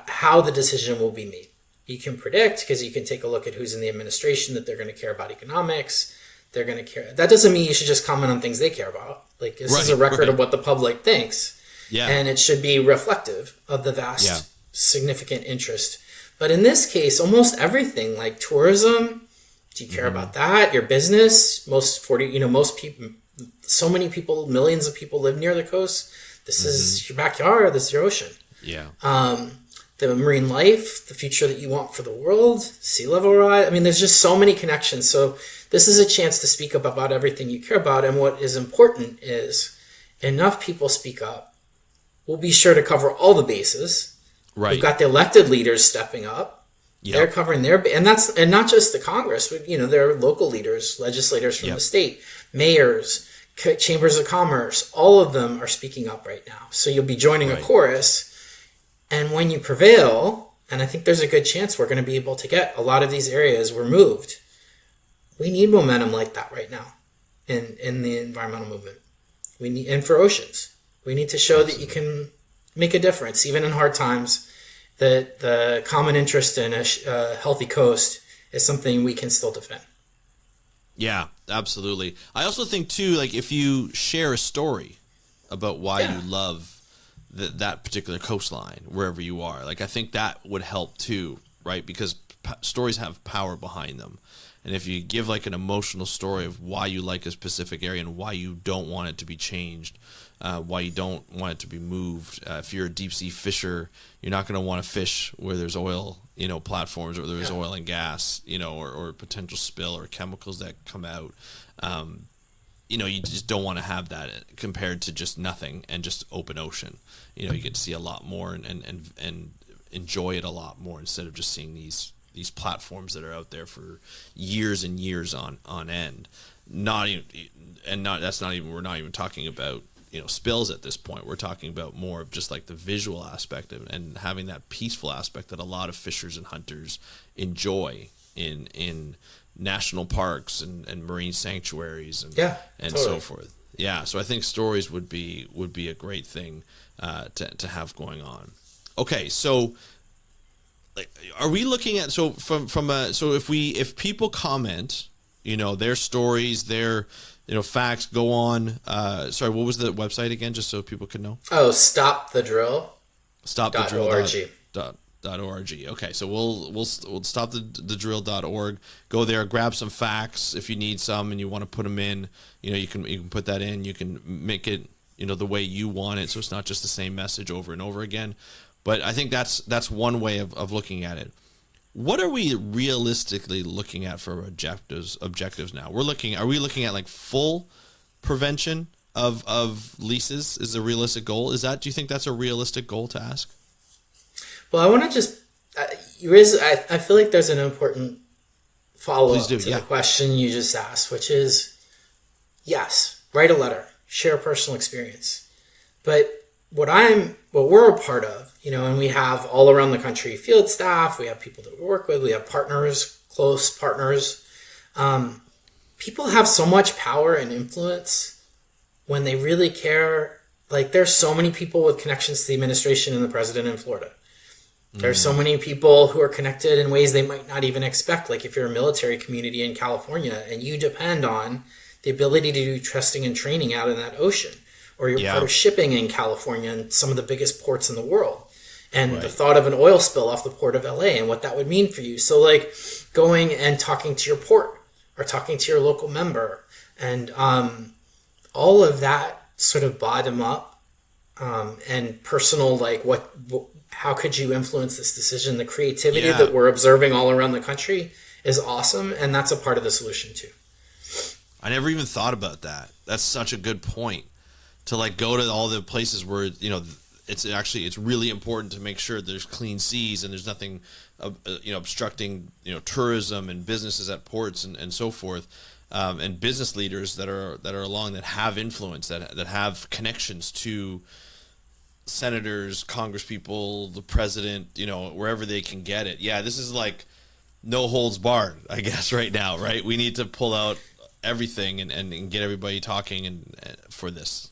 how the decision will be made. You can predict because you can take a look at who's in the administration, that they're going to care about economics. They're going to care. That doesn't mean you should just comment on things they care about. Like, this is a record of what the public thinks. Yeah. And it should be reflective of the vast, significant interest. But in this case, almost everything, like tourism, do you care about that? Your business, most people, so many people, millions of people live near the coast. This is your backyard. This is your ocean. Yeah. The marine life, the future that you want for the world, sea level rise. I mean, there's just so many connections. So this is a chance to speak up about everything you care about. And what is important is enough people speak up. We'll be sure to cover all the bases. Right. We've got the elected leaders stepping up. Yep. They're covering and not just the Congress, but, there are local leaders, legislators from the state, mayors, chambers of commerce. All of them are speaking up right now. So you'll be joining a chorus. And when you prevail, and I think there's a good chance we're going to be able to get a lot of these areas removed. We need momentum like that right now in the environmental movement. And for oceans, we need to show that you can make a difference, even in hard times, that the common interest in a healthy coast is something we can still defend. Yeah, absolutely. I also think, too, like if you share a story about why you love that particular coastline, wherever you are, like I think that would help, too, right? Because stories have power behind them. And if you give like an emotional story of why you like a specific area and why you don't want it to be changed, why you don't want it to be moved. If you're a deep sea fisher, you're not going to want to fish where there's oil, platforms, or there's oil and gas, or potential spill or chemicals that come out. You just don't want to have that compared to just nothing and just open ocean. You get to see a lot more and enjoy it a lot more instead of just seeing these platforms that are out there for years and years on end. We're not even talking about spills at this point. We're talking about more of just like the visual aspect and having that peaceful aspect that a lot of fishers and hunters enjoy in national parks and marine sanctuaries and totally. So forth. Yeah, so I think stories would be a great thing to have going on. Okay, so are we looking at if people comment, their stories, their facts, go on. Sorry, what was the website again, just so people can know? Oh, Stop the Drill. .org. Okay, so we'll stop the drill.org. Go there, grab some facts if you need some and you want to put them in. You can put that in. You can make it the way you want it, so it's not just the same message over and over again. But I think that's one way of looking at it. What are we realistically looking at for objectives now? Are we looking at like full prevention of leases is a realistic goal? Do you think that's a realistic goal to ask? Well, I want to just I feel like there's an important follow-up to the question you just asked, which is, yes, write a letter, share a personal experience. But what we're a part of, and we have all around the country field staff, we have people that we work with, we have partners, close partners. People have so much power and influence when they really care. Like, there's so many people with connections to the administration and the president in Florida. There's so many people who are connected in ways they might not even expect. Like if you're a military community in California and you depend on the ability to do testing and training out in that ocean, or you're part of shipping in California and some of the biggest ports in the world, and the thought of an oil spill off the port of LA and what that would mean for you. So like going and talking to your port or talking to your local member. And all of that sort of bottom up and personal, like how could you influence this decision? The creativity that we're observing all around the country is awesome, and that's a part of the solution too. I never even thought about that. That's such a good point, to like go to all the places where, you know, it's really important to make sure there's clean seas and there's nothing, you know, obstructing, you know, tourism and businesses at ports and so forth, and business leaders that are along, that have influence, that have connections to senators, congresspeople, the president, you know, wherever they can get it. Yeah, this is like no holds barred, I guess, right now, right? We need to pull out everything and get everybody talking and for this.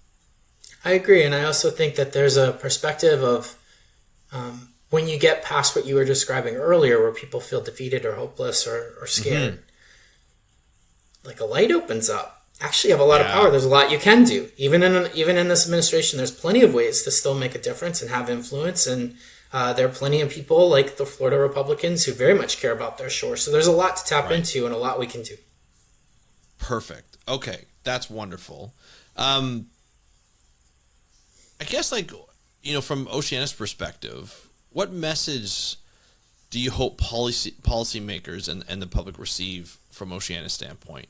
I agree, and I also think that there's a perspective of when you get past what you were describing earlier, where people feel defeated or hopeless or scared, like a light opens up. Actually, you have a lot of power. There's a lot you can do. Even in this administration, there's plenty of ways to still make a difference and have influence. And there are plenty of people like the Florida Republicans who very much care about their shore. So there's a lot to tap into and a lot we can do. Perfect. Okay, that's wonderful. I guess, like, you know, from Oceana's perspective, what message do you hope policymakers and the public receive from Oceana's standpoint,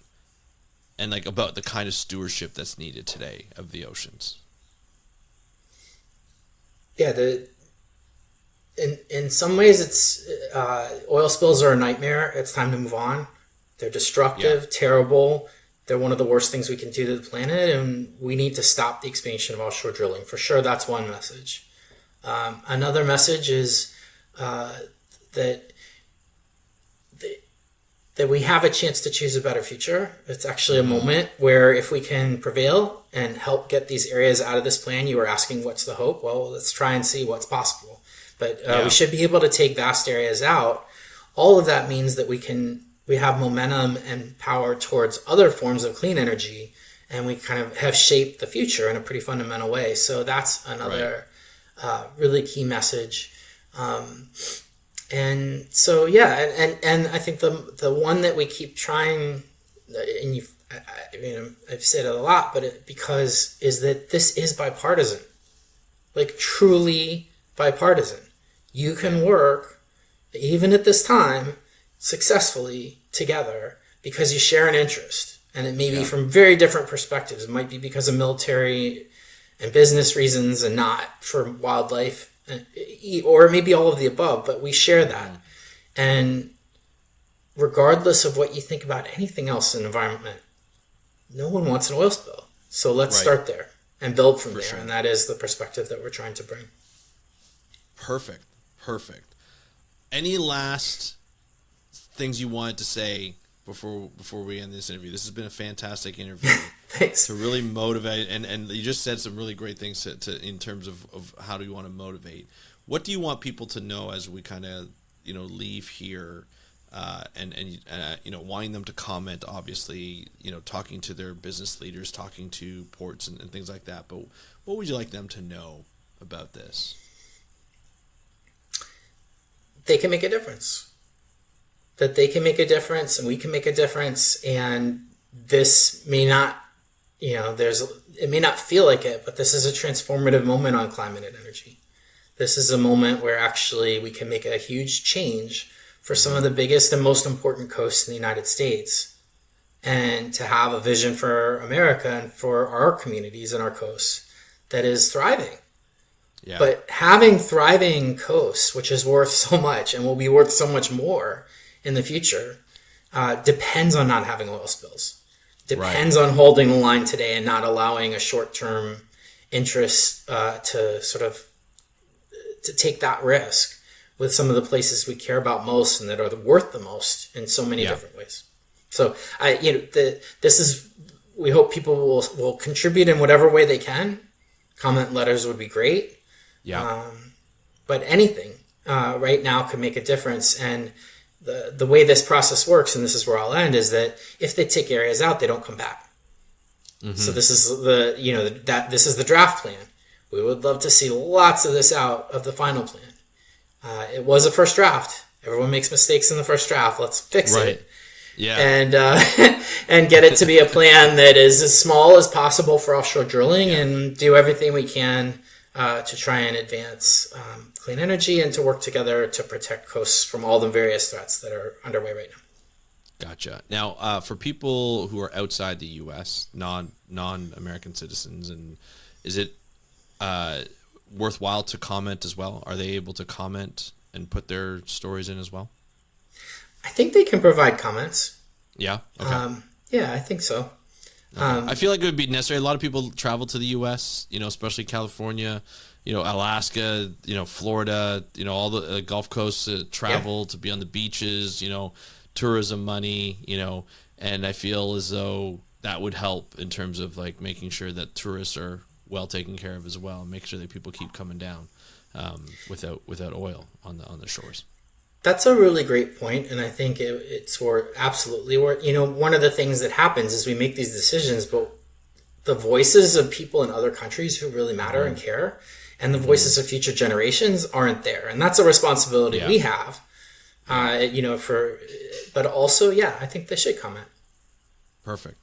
and like about the kind of stewardship that's needed today of the oceans? Yeah, in some ways, it's oil spills are a nightmare. It's time to move on. They're destructive, terrible. They're one of the worst things we can do to the planet, and we need to stop the expansion of offshore drilling. For sure, that's one message. Another message is that we have a chance to choose a better future. It's actually a moment where if we can prevail and help get these areas out of this plan, you were asking what's the hope? Well, let's try and see what's possible. But we should be able to take vast areas out. All of that means that we have momentum and power towards other forms of clean energy, and we kind of have shaped the future in a pretty fundamental way. So that's another really key message. And so, and I think the one that we keep trying, and I've said it a lot, but is that this is bipartisan, like truly bipartisan. You can work, even at this time, successfully together because you share an interest, and it may be from very different perspectives. It might be because of military and business reasons and not for wildlife, or maybe all of the above, but we share that. And regardless of what you think about anything else in the environment, no one wants an oil spill. So let's start there and build from there. Sure. And that is the perspective that we're trying to bring. Perfect. Any last things you wanted to say before we end this interview? This has been a fantastic interview. Thanks. To really motivate, and you just said some really great things to in terms of how do you want to motivate. What do you want people to know as we kind of, you know, leave here, and you know, wanting them to comment, obviously, you know, talking to their business leaders, talking to ports and things like that, but what would you like them to know about this? They can make a difference. That they can make a difference, and we can make a difference, and this may not, you know, it may not feel like it, but this is a transformative moment on climate and energy. This is a moment where actually we can make a huge change for some of the biggest and most important coasts in the United States, and to have a vision for America and for our communities and our coasts that is thriving. Yeah. But having thriving coasts, which is worth so much and will be worth so much more in the future, depends on not having oil spills. Depends on holding the line today and not allowing a short-term interest to take that risk with some of the places we care about most and that are worth the most in so many different ways. So we hope people will contribute in whatever way they can. Comment letters would be great. Yeah. But anything right now could make a difference. And the way this process works, and this is where I'll end, is that if they take areas out, they don't come back. Mm-hmm. So this is this is the draft plan. We would love to see lots of this out of the final plan. It was a first draft. Everyone makes mistakes in the first draft. Let's fix it. Yeah. And and get it to be a plan that is as small as possible for offshore drilling, and do everything we can to try and advance clean energy and to work together to protect coasts from all the various threats that are underway right now. Gotcha. Now, for people who are outside the U.S., non-American citizens, and is it worthwhile to comment as well? Are they able to comment and put their stories in as well? I think they can provide comments. Yeah. Okay. Yeah, I think so. I feel like it would be necessary. A lot of people travel to the U.S., especially California, Alaska, Florida, all the Gulf Coast travel to be on the beaches, tourism money, and I feel as though that would help in terms of like making sure that tourists are well taken care of as well, and make sure that people keep coming down without oil on the shores. That's a really great point, and I think it's absolutely worth. One of the things that happens is we make these decisions, but the voices of people in other countries who really matter and care, and the voices of future generations aren't there, and that's a responsibility we have. But also, I think they should comment. Perfect.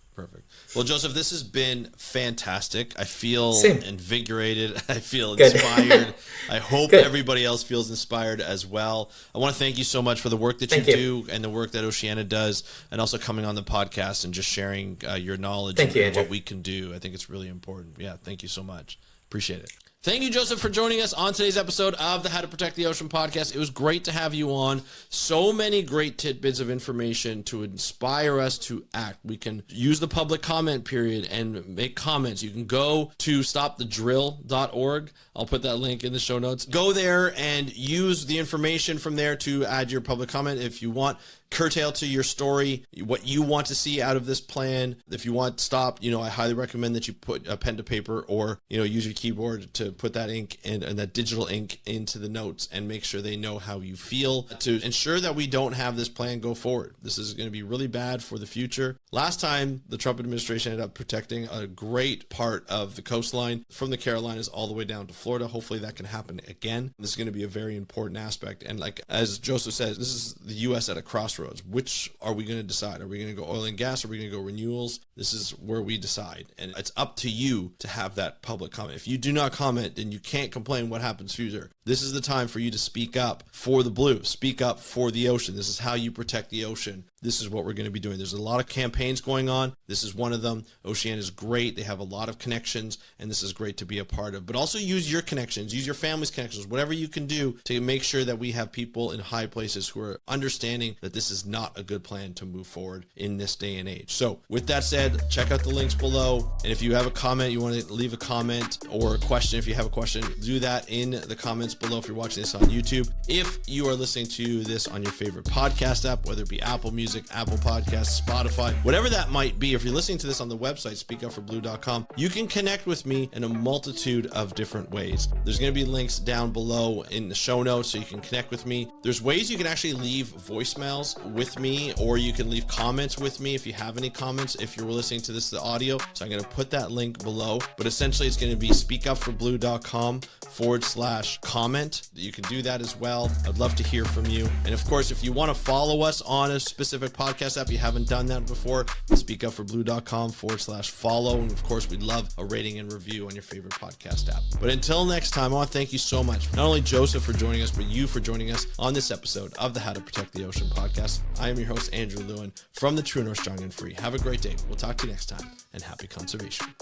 Well, Joseph, this has been fantastic. I feel invigorated. I feel inspired. I hope everybody else feels inspired as well. I want to thank you so much for the work that you do and the work that Oceana does, and also coming on the podcast and just sharing your knowledge and what we can do. I think it's really important. Yeah, thank you so much. Appreciate it. Thank you, Joseph, for joining us on today's episode of the How to Protect the Ocean podcast. It was great to have you on. So many great tidbits of information to inspire us to act. We can use the public comment period and make comments. You can go to stopthedrill.org. I'll put that link in the show notes. Go there and use the information from there to add your public comment if you want. Curtail to your story what you want to see out of this plan. If you want to stop, I highly recommend that you put a pen to paper, or use your keyboard to put that ink and that digital ink into the notes, and make sure they know how you feel to ensure that we don't have this plan go forward. This is going to be really bad for the future. Last time, the Trump administration ended up protecting a great part of the coastline from the Carolinas all the way down to Florida. Hopefully that can happen again. This is going to be a very important aspect. And like as Joseph says, this is the U.S. at a crossroads. Which are we going to decide? Are we going to go oil and gas? Are we going to go renewals? This is where we decide. And it's up to you to have that public comment. If you do not comment, then you can't complain what happens future. This is the time for you to speak up for the blue. Speak up for the ocean. This is how you protect the ocean. This is what we're going to be doing. There's a lot of campaigns going on. This is one of them. Oceana is great. They have a lot of connections, and this is great to be a part of. But also use your connections, use your family's connections, whatever you can do to make sure that we have people in high places who are understanding that this is not a good plan to move forward in this day and age. So with that said, check out the links below. And if you have a comment, you want to leave a comment or a question, if you have a question, do that in the comments below if you're watching this on YouTube. If you are listening to this on your favorite podcast app, whether it be Apple Music, Apple Podcasts, Spotify, whatever that might be, if you're listening to this on the website, speakupforblue.com, you can connect with me in a multitude of different ways. There's going to be links down below in the show notes so you can connect with me. There's ways you can actually leave voicemails with me, or you can leave comments with me if you have any comments, if you're listening to this, the audio. So I'm going to put that link below, but essentially it's going to be speakupforblue.com/comment. You can do that as well. I'd love to hear from you. And of course, if you want to follow us on a specific podcast app, you haven't done that before, speakupforblue.com/follow. And of course, we'd love a rating and review on your favorite podcast app. But until next time, I want to thank you so much, not only Joseph for joining us, but you for joining us on this episode of the How to Protect the Ocean podcast. I am your host, Andrew Lewin, from the True North Strong and Free. Have a great day. We'll talk to you next time, and happy conservation.